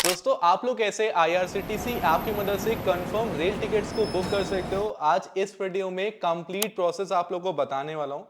दोस्तों आप लोग कैसे आईआरसीटीसी ऐप की मदद से कंफर्म रेल टिकट्स को बुक कर सकते हो। आज इस वीडियो में कंप्लीट प्रोसेस आप लोगों को बताने वाला हूं।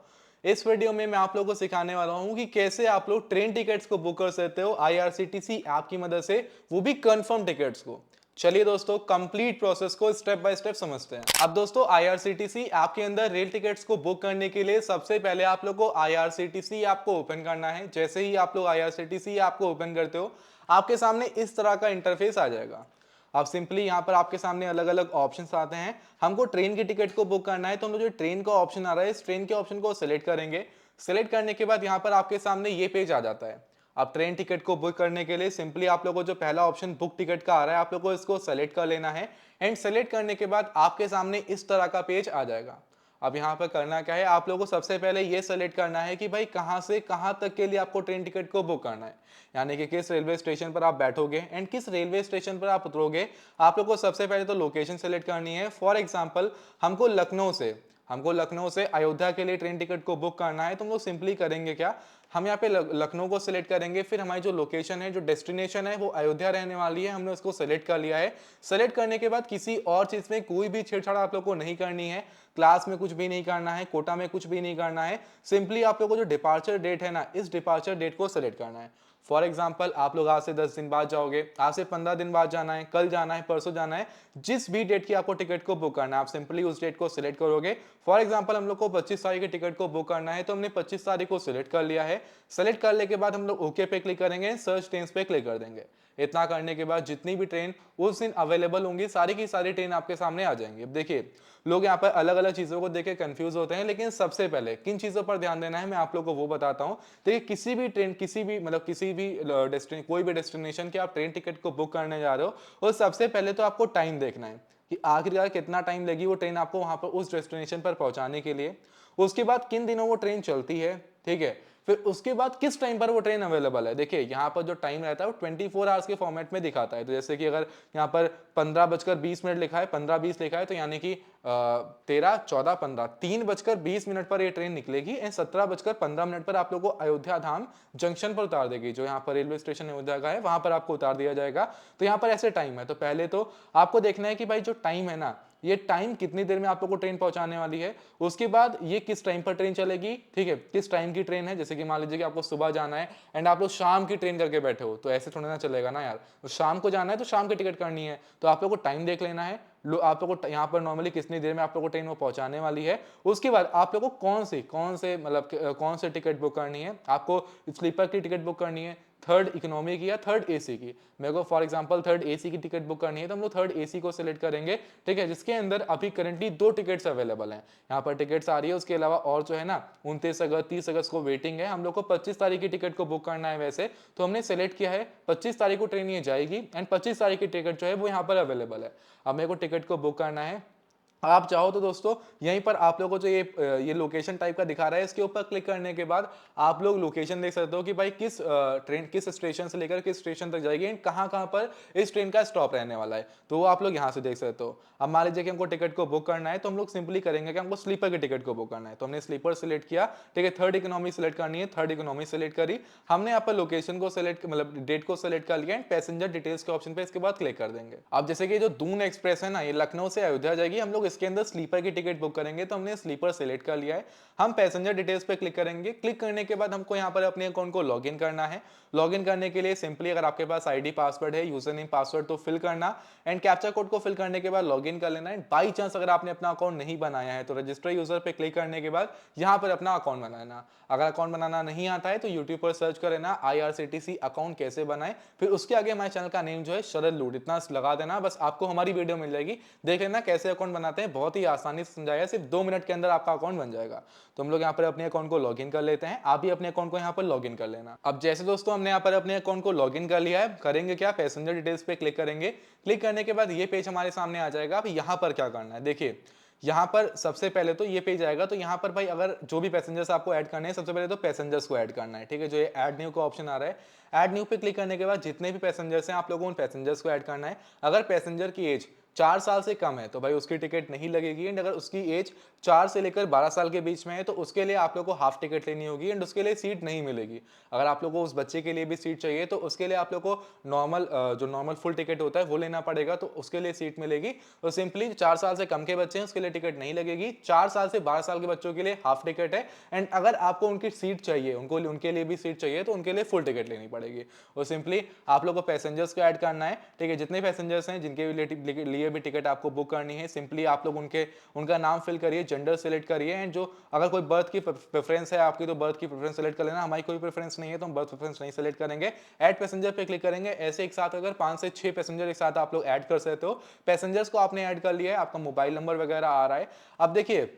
इस वीडियो में मैं आप लोगों को सिखाने वाला हूं कि कैसे आप लोग ट्रेन टिकट्स को बुक कर सकते हो आईआरसीटीसी ऐप की मदद से, वो भी कंफर्म टिकट्स को। चलिए दोस्तों कंप्लीट प्रोसेस को स्टेप बाय स्टेप समझते हैं। अब दोस्तों आईआरसीटीसी ऐप के अंदर रेल टिकट्स को बुक करने के लिए सबसे पहले आप लोग को आईआरसीटीसी ऐप को ओपन करना है। जैसे ही आप लोग आईआरसीटीसी ऐप को ओपन करते हो, आपके सामने इस तरह का इंटरफेस आ जाएगा। अब सिंपली यहाँ पर आपके सामने अलग अलग ऑप्शंस आते हैं। हमको ट्रेन की टिकट को बुक करना है तो हम लोग जो ट्रेन का ऑप्शन आ रहा है, इस ट्रेन के ऑप्शन को सिलेक्ट करेंगे। सिलेक्ट करने के बाद यहाँ पर आपके सामने ये पेज आ जाता है। अब ट्रेन टिकट को बुक करने के लिए सिंपली आप लोगों को जो पहला ऑप्शन बुक टिकट का आ रहा है, आप लोगों को इसको सेलेक्ट कर लेना है। एंड सेलेक्ट करने के बाद आपके सामने इस तरह का पेज आ जाएगा। अब यहाँ पर करना क्या है, आप लोगों को सबसे पहले ये सेलेक्ट करना है कि भाई कहाँ से कहाँ तक के लिए आपको ट्रेन टिकट को बुक करना है, यानी कि किस रेलवे स्टेशन पर आप बैठोगे एंड किस रेलवे स्टेशन पर आप उतरोगे। आप लोग को सबसे पहले तो लोकेशन सेलेक्ट करनी है। फॉर एग्जांपल हमको लखनऊ से अयोध्या के लिए ट्रेन टिकट को बुक करना है, तो हम लोग सिंपली करेंगे क्या, हम यहाँ पे लखनऊ को सिलेक्ट करेंगे। फिर हमारी जो लोकेशन है, जो डेस्टिनेशन है, वो अयोध्या रहने वाली है, हमने उसको सेलेक्ट कर लिया है। सेलेक्ट करने के बाद किसी और चीज में कोई भी छेड़छाड़ आप लोग को नहीं करनी है। क्लास में कुछ भी नहीं करना है, कोटा में कुछ भी नहीं करना है। सिंपली आप लोग को जो डिपार्चर डेट है ना, इस डिपार्चर डेट को सेलेक्ट करना है। फॉर एग्जाम्पल आप लोग आज से 10 दिन बाद जाओगे, आज से 15 दिन बाद जाना है, कल जाना है, परसों जाना है, जिस भी डेट की आपको टिकट को बुक करना है, आप सिंपली उस डेट को सिलेक्ट करोगे। फॉर एग्जाम्पल हम लोग को 25 तारीख की टिकट को बुक करना है, तो हमने 25 तारीख को सिलेक्ट कर लिया है। सेलेक्ट करने के बाद हम लोग ओके पे क्लिक करेंगे, सर्च ट्रेन्स पे क्लिक कर देंगे। इतना करने के बाद जितनी भी ट्रेन उस दिन अवेलेबल होंगी, सारी की सारी ट्रेन आपके सामने आ जाएंगी। अब देखिए, लोग यहाँ पर अलग अलग चीजों को देख के कंफ्यूज होते हैं, लेकिन सबसे पहले किन चीजों पर ध्यान देना है मैं आप लोग को वो बताता हूँ। देखिए, किसी भी ट्रेन, किसी भी कोई भी डेस्टिनेशन के आप ट्रेन टिकट को बुक करने जा रहे हो, और सबसे पहले तो आपको टाइम देखना है कि आखिरकार कितना टाइम लगी वो ट्रेन आपको वहां पर उस डेस्टिनेशन पर पहुंचाने के लिए। उसके बाद किन दिनों वो ट्रेन चलती है, ठीक है। फिर उसके बाद किस टाइम पर वो ट्रेन अवेलेबल है। देखिए यहाँ पर जो टाइम रहता है वो 24 आवर्स के फॉर्मेट में दिखाता है। तो जैसे कि अगर यहाँ पर 15:20 लिखा है, 15:20 लिखा है, तो यानी कि 13, 14, 15, 3:20 पर ये ट्रेन निकलेगी एंड 17:15 पर आप लोग को अयोध्या धाम जंक्शन पर उतार देगी। जो यहाँ पर रेलवे स्टेशन अयोध्या का है, वहां पर आपको उतार दिया जाएगा। तो यहाँ पर ऐसे टाइम है, तो पहले तो आपको देखना है कि भाई जो टाइम है ना, ये टाइम कितनी देर में आप लोग को ट्रेन पहुंचाने वाली है। उसके बाद ये किस टाइम पर ट्रेन चलेगी, ठीक है, किस टाइम की ट्रेन है। जैसे कि मान लीजिए कि आपको सुबह जाना है एंड आप लोग शाम की ट्रेन करके बैठे हो, तो ऐसे थोड़ा ना चलेगा ना यार। तो शाम को जाना है तो शाम की टिकट करनी है, तो आप लोग को टाइम देख लेना है। आप लोग को यहाँ पर नॉर्मली कितनी देर में आप लोग को ट्रेन वो पहुंचाने वाली है। उसके बाद आप लोग को कौन से टिकट बुक करनी है। आपको स्लीपर की टिकट बुक करनी है, थर्ड इकोनॉमी की या थर्ड एसी की। मेरे को फॉर एग्जांपल थर्ड एसी की टिकट बुक करनी है, तो हम लोग थर्ड एसी को सिलेक्ट करेंगे, ठीक है, जिसके अंदर अभी करंटली 2 टिकट्स अवेलेबल हैं। यहाँ पर टिकट्स आ रही है, उसके अलावा और जो है ना 29 अगस्त, 30 अगस्त को वेटिंग है। हम लोग को 25 तारीख की टिकट को बुक करना है वैसे, तो हमने सेलेक्ट किया है 25 तारीख को ट्रेन ये जाएगी एंड 25 तारीख की टिकट जो है वो यहाँ पर अवेलेबल है। अब मेरे को टिकट को बुक करना है। आप चाहो तो दोस्तों यहीं पर आप लोगों को जो ये लोकेशन टाइप का दिखा रहा है, इसके ऊपर क्लिक करने के बाद आप लोग लोकेशन देख सकते हो कि भाई किस ट्रेन किस स्टेशन से लेकर किस स्टेशन तक जाएगी एंड कहाँ कहाँ पर इस ट्रेन का स्टॉप रहने वाला है, तो वो आप लोग यहाँ से देख सकते हो। अब मान लीजिए कि हमको टिकट को बुक करना है, तो हम लोग सिंपली करेंगे कि हमको स्लीपर की टिकट को बुक करना है, तो हमने स्लीपर सेलेक्ट किया, ठीक है। थर्ड इकोनॉमी सेलेक्ट करनी है, थर्ड इकोनॉमी सेलेक्ट करी। हमने यहाँ पर लोकेशन को सेलेक्ट मतलब डेट को सेलेक्ट कर लिया एंड पैसेंजर डिटेल्स के ऑप्शन पे इसके बाद क्लिक कर देंगे। अब जैसे कि जो दून एक्सप्रेस है ना, ये लखनऊ से अयोध्या जाएगी, हम लोग इसके अंदर स्लीपर की टिकट बुक करेंगे, तो हमने स्लीपर सेलेक्ट कर लिया है। हम पैसेंजर डिटेल्स पे क्लिक करेंगे। क्लिक करने के बाद हमको यहाँ पर अपने अकाउंट को लॉगिन करना है। लॉगिन करने के लिए सिंपली अगर आपके पास आईडी पासवर्ड है, यूजर नेम पासवर्ड तो फिल करना एंड कैप्चा कोड को फिल करने के बाद लॉगिन कर लेना है। बाई चांस अगर आपने अपना अकाउंट नहीं बनाया है, तो रजिस्टर यूजर पे क्लिक करने के बाद यहाँ पर अपना अकाउंट बनाना। अगर अकाउंट बनाना नहीं आता है तो यूट्यूब पर सर्च कर लेना आईआरसीटीसी अकाउंट कैसे बनाए, फिर उसके आगे हमारे चैनल का नेम जो है शरद लूट, इतना लगा देना, बस आपको हमारी वीडियो मिल जाएगी। देख लेना कैसे अकाउंट बनाते हैं, बहुत ही आसानी से समझाया, सिर्फ 2 मिनट के अंदर आपका अकाउंट बन जाएगा। तो हम लोग यहाँ पर अपने अकाउंट को लॉगिन कर लेते हैं। आप भी अपने अकाउंट को यहाँ पर लॉगिन कर लेना। अब जैसे दोस्तों हमने यहाँ पर अपने अकाउंट को लॉगिन कर लिया है, करेंगे क्या, पैसेंजर डिटेल्स पे क्लिक करेंगे। क्लिक करने के बाद ये पेज हमारे सामने आ जाएगा। अब यहाँ पर क्या करना है, देखिए यहाँ पर सबसे पहले तो ये पेज आएगा। तो यहाँ पर भाई अगर जो भी पैसेंजर्स आपको ऐड करने हैं, सबसे पहले तो पैसेंजर्स को ऐड करना है, ठीक है। जो ये ऐड न्यू का ऑप्शन आ रहा है, ऐड न्यू पे क्लिक करने के बाद जितने भी पैसेंजर्स हैं आप लोगों को उन पैसेंजर्स को ऐड करना है। अगर पैसेंजर की एज 4 साल से कम है तो भाई उसकी टिकट नहीं लगेगी। एंड अगर उसकी एज 4 से लेकर 12 साल के बीच में है तो उसके लिए आप लोग को हाफ टिकट लेनी होगी एंड उसके लिए सीट नहीं मिलेगी। अगर आप लोग को उस बच्चे के लिए भी सीट चाहिए तो उसके लिए आप लोग को नॉर्मल जो नॉर्मल फुल टिकट होता है वो लेना पड़ेगा, तो उसके लिए सीट मिलेगी। तो सिंपली 4 साल से कम के बच्चे हैं उसके लिए टिकट नहीं लगेगी, 4 साल से 12 साल के बच्चों के लिए हाफ टिकट है। एंड अगर आपको उनकी सीट चाहिए, उनके लिए भी सीट चाहिए तो उनके लिए फुल टिकट लेनी पड़ेगी। और सिंपली आप लोग को पैसेंजर्स को ऐड करना है, ठीक है। जितने पैसेंजर्स हैं जिनके लिए भी टिकट आपको बुक करनी है, सिंपली आप लोग उनका नाम फिल करिए, जेंडर सेलेक्ट करिए एंड जो अगर कोई बर्थ की प्रेफरेंस है आपकी तो बर्थ की प्रेफरेंस सेलेक्ट कर लेना। हमारी कोई प्रेफरेंस नहीं है तो हम बर्थ प्रेफरेंस नहीं सेलेक्ट करेंगे। ऐड पैसेंजर पे क्लिक करेंगे। ऐसे एक साथ अगर 5 से 6 पैसेंजर एक साथ आप लोग ऐड कर सकते हो। पैसेंजर्स को आपने ऐड कर लिया है, आपका मोबाइल नंबर वगैरह आ रहा है। अब देखिए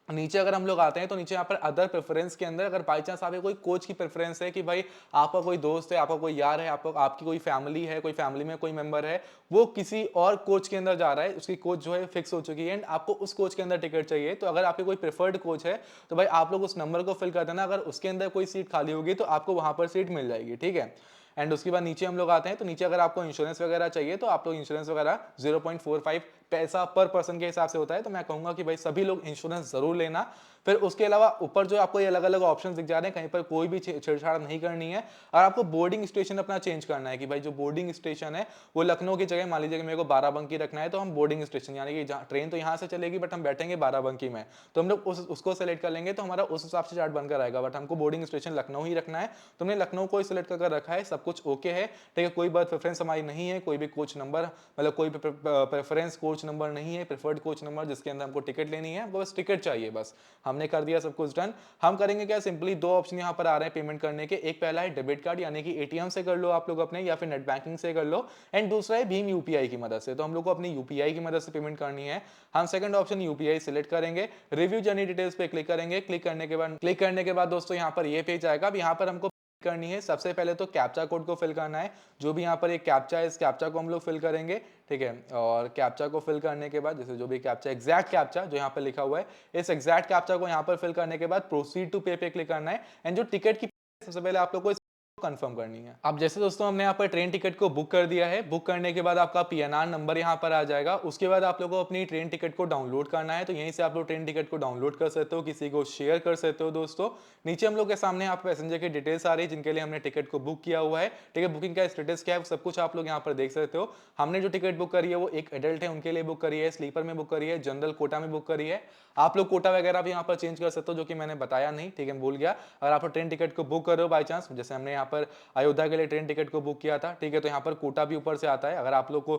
नीचे अगर हम लोग आते हैं तो नीचे यहाँ पर अदर प्रेफरेंस के अंदर अगर बाई चांस आपके कोई कोच की प्रेफरेंस है कि भाई आपका कोई दोस्त है, आपका कोई यार है, आपकी कोई फैमिली है, कोई फैमिली में कोई मेंबर है, वो किसी और कोच के अंदर जा रहा है, उसकी कोच जो है फिक्स हो चुकी है एंड आपको उस कोच के अंदर टिकट चाहिए, तो अगर आपके कोई प्रेफर्ड कोच है तो भाई आप लोग उस नंबर को फिल कर देना। अगर उसके अंदर कोई सीट खाली होगी तो आपको वहां पर सीट मिल जाएगी, ठीक है। एंड उसके बाद नीचे हम लोग आते हैं तो नीचे अगर आपको इंश्योरेंस वगैरह चाहिए तो आप लोग इंश्योरेंस वगैरह 0.45 पैसा पर पर्सन के हिसाब से होता है, तो मैं कहूंगा कि भाई सभी लोग इंश्योरेंस जरूर लेना। फिर उसके अलावा ऊपर जो आपको ये अलग अलग ऑप्शन दिख जा रहे हैं, कहीं पर कोई भी छेड़छाड़ नहीं करनी है। और आपको बोर्डिंग स्टेशन अपना चेंज करना है कि भाई जो बोर्डिंग स्टेशन है वो लखनऊ की जगह, मान लीजिए कि मेरे को बाराबंकी रखना है तो हम बोर्डिंग स्टेशन, यानी कि ट्रेन तो यहाँ से चलेगी बट हम बैठेंगे बाराबंकी में, तो हम लोग उसको सेलेक्ट कर लेंगे तो हमारा उस हिसाब से चार्ट बनकर आएगा। बट हमको बोर्डिंग स्टेशन लखनऊ ही रखना है तो हमने लखनऊ को सिलेक्ट कर रखा है, सब कुछ ओके है, ठीक है। कोई बर्थ प्रेफरेंस हमारी नहीं है, कोई भी कोच नंबर मतलब कोई प्रेफरेंस कोच नंबर नहीं है, प्रेफर्ड कोच नंबर जिसके अंदर हमको टिकट लेनी है, हमको बस टिकट चाहिए, बस हमने कर दिया सब कुछ डन। हम करेंगे क्या, सिंपली दो ऑप्शन यहाँ पर आ रहे हैं पेमेंट करने के। एक पहला है डेबिट कार्ड यानी कि एटीएम से कर लो आप लोग अपने, या फिर नेट बैंकिंग से कर लो। एंड दूसरा है भीम यूपीआई की मदद से, तो हम लोग को अपनी यूपीआई की मदद से पेमेंट करनी है। हम सेकंड ऑप्शन यूपीआई सिलेक्ट करेंगे, रिव्यू जर्नी डिटेल्स पे क्लिक करेंगे। क्लिक करने के बाद दोस्तों यहाँ पर ये पेज आएगा। अब यहाँ पर हमको करनी है, सबसे पहले तो कैप्चा कोड को फिल करना है। जो भी यहाँ पर एक कैप्चा है, इस कैप्चा को हम लोग फिल करेंगे, ठीक है। और कैप्चा को फिल करने के बाद जैसे जो भी कैप्चा, एग्जैक्ट कैप्चा जो यहाँ पर लिखा हुआ है, इस एग्जैक्ट कैप्चा को यहाँ पर फिल करने के बाद प्रोसीड टू पे क्लिक करना है। एंड जो टिकट की सबसे पहले आप लोग को कंफर्म करनी है। अब जैसे दोस्तों हमने यहाँ पर ट्रेन टिकट को बुक कर दिया है, बुक करने के बाद आपका पीएनआर नंबर यहाँ पर आ जाएगा। उसके बाद आप लोगों को अपनी ट्रेन टिकट को डाउनलोड करना है, तो यहीं से आप लोग ट्रेन टिकट को डाउनलोड कर सकते हो, किसी को शेयर कर सकते हो। दोस्तों नीचे हम लोग के सामने यहाँ पर पैसेंजर की डिटेल्स आ रही है जिनके लिए हमने टिकट को बुक किया हुआ है, ठीक है। बुकिंग का स्टेटस क्या है सब कुछ आप लोग यहाँ पर देख सकते हो। हमने जो टिकट बुक करी है वो एक एडल्ट है उनके लिए बुक करी है, स्लीपर में बुक करी है, जनरल कोटा में बुक करी है। आप लोग कोटा वगैरह भी यहाँ पर चेंज कर सकते हो, जो कि मैंने बताया नहीं, ठीक है, मैं भूल गया। अगर आप ट्रेन टिकट को बुक कर रहे हो बाई चांस, जैसे हमने यहाँ पर अयोध्या के लिए ट्रेन टिकट को बुक किया था, ठीक है, तो यहाँ पर कोटा भी ऊपर से आता है। अगर आप लोग को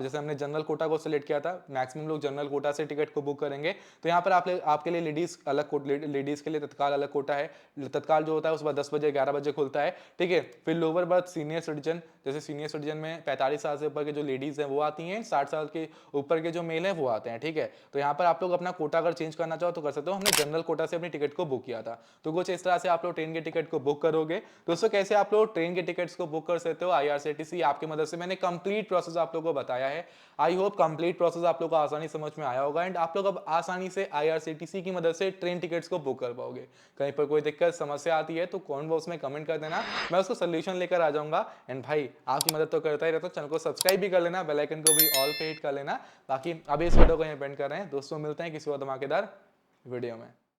जैसे हमने जनरल कोटा को सिलेक्ट किया था, मैक्सिमम लोग जनरल कोटा से टिकट को बुक करेंगे, तो यहाँ पर आपके लिए लेडीज अलग, लेडीज के लिए तत्काल अलग कोटा है। तत्काल जो होता है उस बार 10 बजे 11 बजे खुलता है, ठीक है। फिर लोअर बर्थ सीनियर सिटीजन, जैसे सीनियर सिटीजन में 45 साल से ऊपर के जो लेडीज हैं वो आती हैं, 60 साल के ऊपर के जो मेल हैं वो आते हैं, ठीक है। तो यहाँ पर आप लोग अपना कोटा अगर चेंज करना चाहो तो कर सकते हो। हमने जनरल कोटा से अपनी टिकट को बुक किया था, तो कुछ इस तरह से आप लोग ट्रेन के टिकट को बुक करोगे। दोस्तों कैसे आप लोग ट्रेन के टिकट्स को बुक कर सकते हो आईआरसीटीसी आपकी मदद से, मैंने कंप्लीट प्रोसेस आप लोगों को बताया है। आई होप कंप्लीट प्रोसेस आप लोगों को आसानी समझ में आया होगा एंड आप लोग अब आसानी से आईआरसीटीसी की मदद से ट्रेन टिकट्स को बुक कर पाओगे। कहीं पर कोई दिक्कत समस्या आती है तो कमेंट बॉक्स में कमेंट कर देना, मैं उसको सोल्यूशन लेकर आ जाऊंगा। एंड भाई आपकी मदद तो करता ही रहता हूं, चैनल को सब्सक्राइब भी कर लेना, बेल आइकन को भी ऑल पे हिट कर लेना। बाकी अभी इस वीडियो को यहीं पेंड कर रहे हैं दोस्तों, मिलते हैं किसी और धमाकेदार वीडियो में।